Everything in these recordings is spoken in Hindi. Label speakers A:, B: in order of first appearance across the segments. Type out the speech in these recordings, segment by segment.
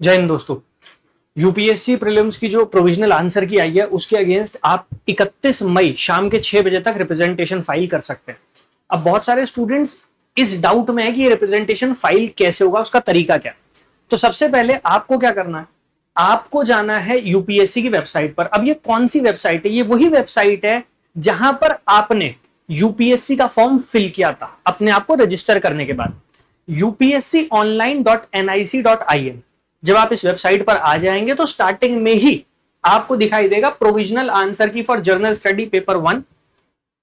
A: जय हिंद दोस्तों। यूपीएससी प्रीलिम्स की जो प्रोविजनल आंसर की आई है उसके अगेंस्ट आप 31 मई शाम के 6 बजे तक रिप्रेजेंटेशन फाइल कर सकते हैं। अब बहुत सारे स्टूडेंट्स इस डाउट में है कि ये रिप्रेजेंटेशन फाइल कैसे होगा, उसका तरीका क्या। तो सबसे पहले आपको क्या करना है, आपको जाना है यूपीएससी की वेबसाइट पर। अब ये कौन सी वेबसाइट है? ये वही वेबसाइट है जहां पर आपने यूपीएससी का फॉर्म फिल किया था अपने आप को रजिस्टर करने के बाद। upsconline.nic.in। जब आप इस वेबसाइट पर आ जाएंगे तो स्टार्टिंग में ही आपको दिखाई देगा प्रोविजनल आंसर की for journal study paper 1,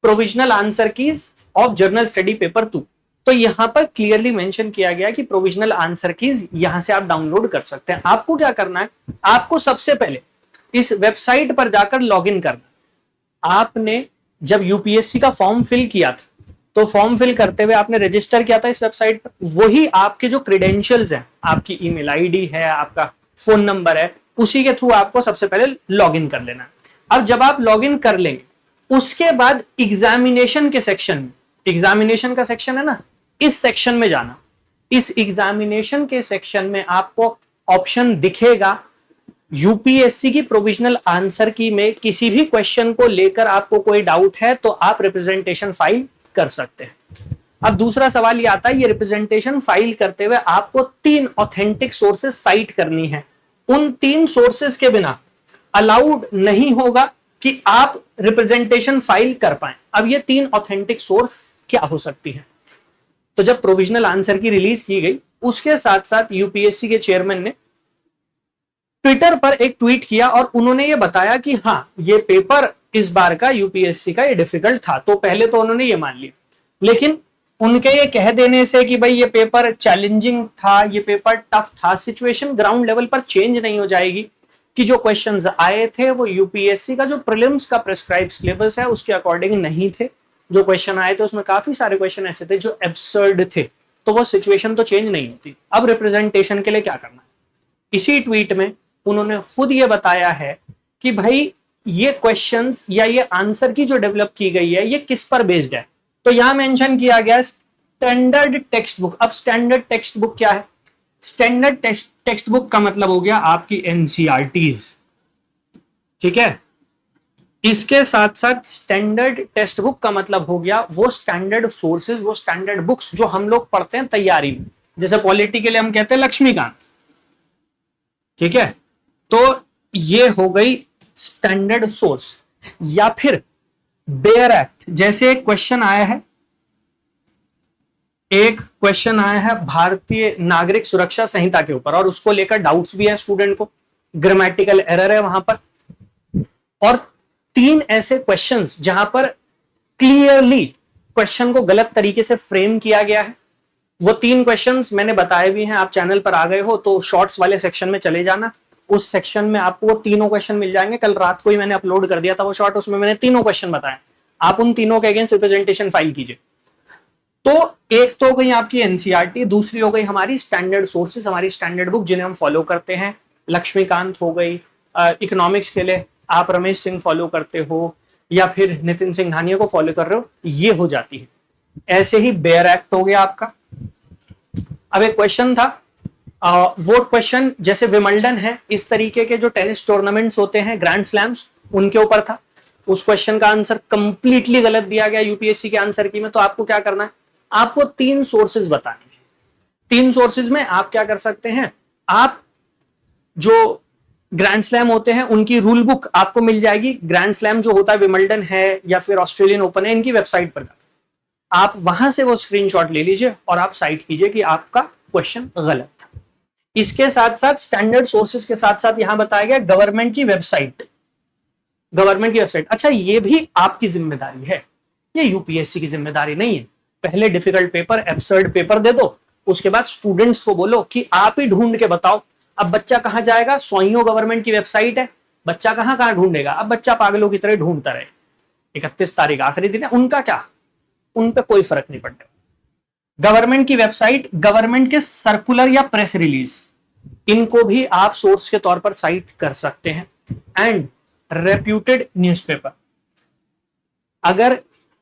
A: provisional answer की ऑफ जर्नल स्टडी पेपर 2। तो यहां पर क्लियरली मेंशन किया गया कि प्रोविजनल आंसर कीज यहां से आप डाउनलोड कर सकते हैं। आपको क्या करना है, आपको सबसे पहले इस वेबसाइट पर जाकर लॉगिन करना। आपने जब यूपीएससी का फॉर्म फिल किया था तो फॉर्म फिल करते हुए आपने रजिस्टर किया था इस वेबसाइट पर, वही आपके जो क्रेडेंशियल्स हैं, आपकी ईमेल आईडी है, आपका फोन नंबर है, उसी के थ्रू आपको सबसे पहले लॉगिन कर लेना है। अब जब आप लॉगिन कर लेंगे उसके बाद एग्जामिनेशन के सेक्शन में, एग्जामिनेशन का सेक्शन है ना, इस सेक्शन में जाना। इस एग्जामिनेशन के सेक्शन में आपको ऑप्शन दिखेगा यूपीएससी की प्रोविजनल आंसर की में किसी भी क्वेश्चन को लेकर आपको कोई डाउट है तो आप रिप्रेजेंटेशन फाइल कर सकते हैं। अब दूसरा सवाल ये आता है, ये रिप्रेजेंटेशन फाइल करते हुए आपको 3 ऑथेंटिक सोर्सेस साइट करनी है। उन 3 सोर्सेस के बिना अलाउड नहीं होगा कि आप रिप्रेजेंटेशन फाइल कर पाए। अब ये 3 ऑथेंटिक सोर्स क्या हो सकती है? तो जब प्रोविजनल आंसर की रिलीज की गई उसके साथ साथ यूपीएससी के चेयरमैन ने ट्विटर पर एक ट्वीट किया और उन्होंने ये बताया कि हाँ, ये पेपर इस बार का यूपीएससी का ये डिफिकल्ट था। तो पहले तो उन्होंने ये मान लिया, लेकिन उनके ये कह देने से कि भाई ये पेपर चैलेंजिंग था, ये पेपर टफ था, सिचुएशन ग्राउंड लेवल पर चेंज नहीं हो जाएगी कि जो क्वेश्चंस आए थे वो यूपीएससी का जो प्रीलिम्स का प्रेस्क्राइब सिलेबस है उसके अकॉर्डिंग नहीं थे। जो क्वेश्चन आए थे उसमें काफी सारे क्वेश्चन ऐसे थे जो एब्सर्ड थे, तो वो सिचुएशन तो चेंज नहीं होती। अब रिप्रेजेंटेशन के लिए क्या करना है, इसी ट्वीट में उन्होंने खुद ये बताया है कि भाई ये क्वेश्चंस या ये आंसर की जो डेवलप की गई है ये किस पर बेस्ड है। तो यहां मेंशन किया गया स्टैंडर्ड टेक्स्ट बुक। अब स्टैंडर्ड टेक्स्ट बुक क्या है? स्टैंडर्ड टेक्स्ट बुक का मतलब हो गया आपकी एनसीईआरटीज, ठीक है। इसके साथ साथ स्टैंडर्ड टेक्स्ट बुक का मतलब हो गया वो स्टैंडर्ड सोर्सेज, वो स्टैंडर्ड बुक्स जो हम लोग पढ़ते हैं तैयारी में। जैसे पॉलिटी के लिए हम कहते हैं लक्ष्मीकांत, ठीक है। तो ये हो गई स्टैंडर्ड सोर्स। या फिर बेयर एक्ट, जैसे एक क्वेश्चन आया है, एक क्वेश्चन आया है भारतीय नागरिक सुरक्षा संहिता के ऊपर और उसको लेकर डाउट्स भी है स्टूडेंट को, ग्रामेटिकल एरर है वहां पर, और 3 ऐसे क्वेश्चंस जहां पर क्लियरली क्वेश्चन को गलत तरीके से फ्रेम किया गया है। वो 3 क्वेश्चंस मैंने बताए भी हैं, आप चैनल पर आ गए हो तो शॉर्ट्स वाले सेक्शन में चले जाना, उस सेक्शन में आपको वो तीनों क्वेश्चन मिल जाएंगे। कल रात को ही मैंने अपलोड कर दिया था वो शॉर्ट, उसमें मैंने तीनों क्वेश्चन बताए। आप उन तीनों के अगेंस्ट रिप्रेजेंटेशन फाइल कीजिए। तो एक तो हो गई आपकी एनसीईआरटी, दूसरी हो गई हमारी स्टैंडर्ड सोर्सेस, हमारी स्टैंडर्ड बुक जिन्हें हम फॉलो करते हैं। लक्ष्मीकांत हो गई, इकोनॉमिक्स के लिए आप रमेश सिंह फॉलो करते हो या फिर नितिन सिंघानिया को फॉलो कर रहे हो, ये हो जाती है। ऐसे ही बेयर एक्ट हो गया आपका। अब एक क्वेश्चन था, वो क्वेश्चन जैसे विमल्डन है, इस तरीके के जो टेनिस टूर्नामेंट्स होते हैं, ग्रैंड स्लैम्स, उनके ऊपर था। उस क्वेश्चन का आंसर कंप्लीटली गलत दिया गया यूपीएससी के आंसर की में। तो आपको क्या करना है, आपको 3 सोर्सेज बताने हैं। 3 सोर्सेज में आप क्या कर सकते हैं, आप जो ग्रैंड स्लैम होते हैं उनकी रूल बुक आपको मिल जाएगी। ग्रैंड स्लैम जो होता है विमल्डन है या फिर ऑस्ट्रेलियन ओपन है, इनकी वेबसाइट पर आप वहां से वो स्क्रीनशॉट ले लीजिए और आप साइट कीजिए कि आपका क्वेश्चन गलत था। इसके साथ साथ स्टैंडर्ड सोर्सेज के साथ साथ यहां बताया गया गवर्नमेंट की वेबसाइट, गवर्नमेंट की वेबसाइट। अच्छा, ये भी आपकी जिम्मेदारी है, ये यूपीएससी की जिम्मेदारी नहीं है। पहले डिफिकल्ट पेपर, एब्सर्ड पेपर दे दो, उसके बाद स्टूडेंट्स को बोलो कि आप ही ढूंढ के बताओ। अब बच्चा कहां जाएगा, सोइयो गवर्नमेंट की वेबसाइट है, बच्चा कहां कहां ढूंढेगा। अब बच्चा पागलों की तरह ढूंढता रहे। 31 तारीख आखिरी दिन है, उनका क्या, उन पे कोई फर्क नहीं पड़ता। गवर्नमेंट की वेबसाइट, गवर्नमेंट के सर्कुलर या प्रेस रिलीज, इनको भी आप सोर्स के तौर पर साइट कर सकते हैं। एंड रेप्यूटेड न्यूज़पेपर, अगर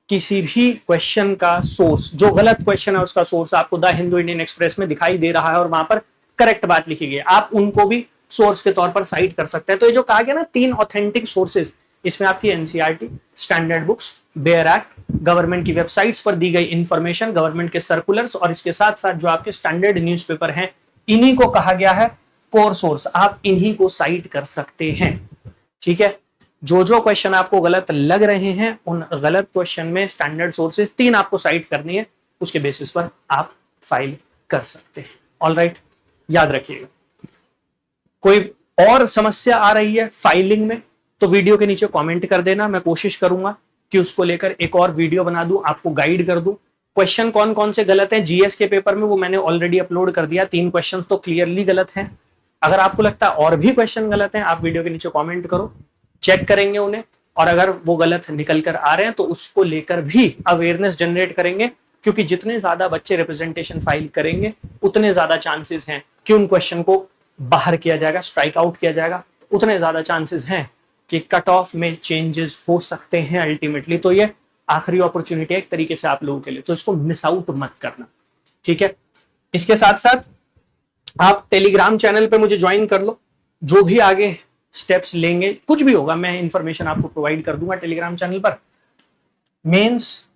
A: किसी भी क्वेश्चन का सोर्स, जो गलत क्वेश्चन है उसका सोर्स आपको द हिंदू इंडियन एक्सप्रेस में दिखाई दे रहा है और वहां पर करेक्ट बात लिखी गई है, आप उनको भी सोर्स के तौर पर साइट कर सकते हैं। तो ये जो कहा गया ना 3 ऑथेंटिक सोर्सेज, इसमें आपकी NCERT, standard books, bare act, government की वेबसाइट्स पर दी गई इंफॉर्मेशन, गवर्नमेंट के सर्कुलर्स और इसके साथ साथ जो आपके स्टैंडर्ड न्यूज़पेपर हैं, इन्हीं को कहा गया है कोर सोर्स। आप इन्हीं को साइट कर सकते हैं। ठीक है, जो जो क्वेश्चन आपको गलत लग रहे हैं उन गलत क्वेश्चन में स्टैंडर्ड सोर्सेज 3 आपको साइट करनी है, उसके बेसिस पर आप फाइल कर सकते हैं। ऑलराइट, याद रखिएगा। कोई और समस्या आ रही है फाइलिंग में तो वीडियो के नीचे कमेंट कर देना, मैं कोशिश करूंगा कि उसको लेकर एक और वीडियो बना दूं, आपको गाइड कर दूं। क्वेश्चन कौन कौन से गलत हैं जीएस के पेपर में वो मैंने ऑलरेडी अपलोड कर दिया, 3 क्वेश्चन तो क्लियरली गलत हैं। अगर आपको लगता है और भी क्वेश्चन गलत हैं, आप वीडियो के नीचे कमेंट करो, चेक करेंगे उन्हें, और अगर वो गलत निकल कर आ रहे हैं तो उसको लेकर भी अवेयरनेस जनरेट करेंगे, क्योंकि जितने ज्यादा बच्चे रिप्रेजेंटेशन फाइल करेंगे उतने ज्यादा चांसेस हैं कि उन क्वेश्चन को बाहर किया जाएगा, स्ट्राइक आउट किया जाएगा, उतने ज्यादा चांसेस हैं कि कट ऑफ में चेंजेस हो सकते हैं अल्टीमेटली। तो ये आखिरी अपॉर्चुनिटी है एक तरीके से आप लोगों के लिए, तो इसको मिस आउट मत करना। ठीक है, इसके साथ साथ आप टेलीग्राम चैनल पे मुझे ज्वाइन कर लो, जो भी आगे स्टेप्स लेंगे कुछ भी होगा मैं इंफॉर्मेशन आपको प्रोवाइड कर दूंगा टेलीग्राम चैनल पर। मेंस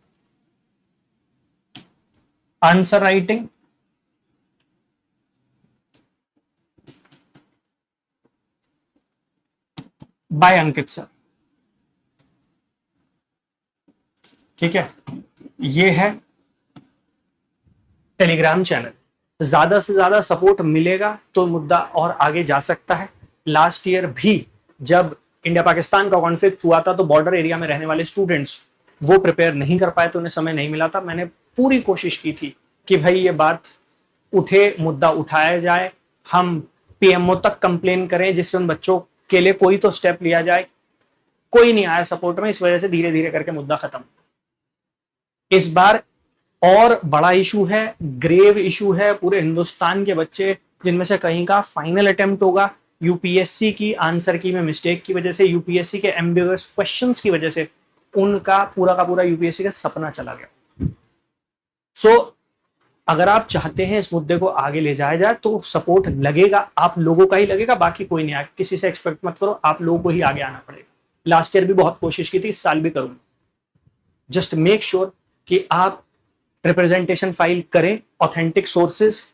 A: आंसर राइटिंग, बाय अंकित सर। ठीक है, ये है टेलीग्राम चैनल। ज्यादा से ज्यादा सपोर्ट मिलेगा तो मुद्दा और आगे जा सकता है। लास्ट ईयर भी जब इंडिया पाकिस्तान का कॉन्फ्लिक्ट हुआ था तो बॉर्डर एरिया में रहने वाले स्टूडेंट्स वो प्रिपेयर नहीं कर पाए, तो उन्हें समय नहीं मिला था। मैंने पूरी कोशिश की थी कि भाई ये बात उठे, मुद्दा उठाया जाए, हम पीएमओ तक कंप्लेन करें, जिससे उन बच्चों के लिए कोई तो स्टेप लिया जाए। कोई नहीं आया सपोर्ट में, इस वजह से धीरे धीरे करके मुद्दा खत्म। इस बार और बड़ा इशू है, ग्रेव इशू है, पूरे हिंदुस्तान के बच्चे जिनमें से कहीं का फाइनल अटेम्प्ट होगा, यूपीएससी की आंसर की में मिस्टेक की वजह से, यूपीएससी के एम्बिगुअस क्वेश्चंस की वजह से उनका पूरा का पूरा यूपीएससी का सपना चला गया। सो अगर आप चाहते हैं इस मुद्दे को आगे ले जाया जाए तो सपोर्ट लगेगा, आप लोगों का ही लगेगा, बाकी कोई नहीं आएगा। किसी से एक्सपेक्ट मत करो, आप लोगों को ही आगे आना पड़ेगा। लास्ट ईयर भी बहुत कोशिश की थी, इस साल भी करूंगा। जस्ट मेक श्योर कि आप रिप्रेजेंटेशन फाइल करें, ऑथेंटिक सोर्सेज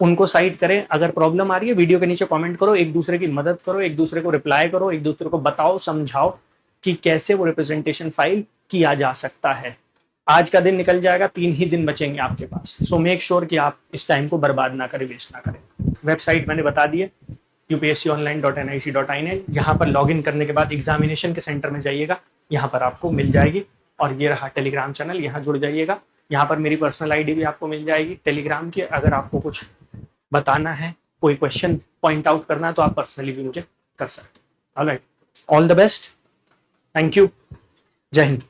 A: उनको साइट करें। अगर प्रॉब्लम आ रही है वीडियो के नीचे कमेंट करो, एक दूसरे की मदद करो, एक दूसरे को रिप्लाई करो, एक दूसरे को बताओ, समझाओ कि कैसे वो रिप्रेजेंटेशन फाइल किया जा सकता है। आज का दिन निकल जाएगा, 3 ही दिन बचेंगे आपके पास। सो मेक श्योर कि आप इस टाइम को बर्बाद ना करें, वेस्ट ना करें। वेबसाइट मैंने बता दी है upsconline.nic.in, यहाँ पर लॉगिन करने के बाद एग्जामिनेशन के सेंटर में जाइएगा, यहाँ पर आपको मिल जाएगी। और ये रहा टेलीग्राम चैनल, यहाँ जुड़ जाइएगा। यहाँ पर मेरी पर्सनल आईडी भी आपको मिल जाएगी टेलीग्राम की। अगर आपको कुछ बताना है, कोई क्वेश्चन पॉइंट आउट करना है तो आप पर्सनली भी मुझे कर सकते हैं। Alright, all the best, thank you, जय हिंद।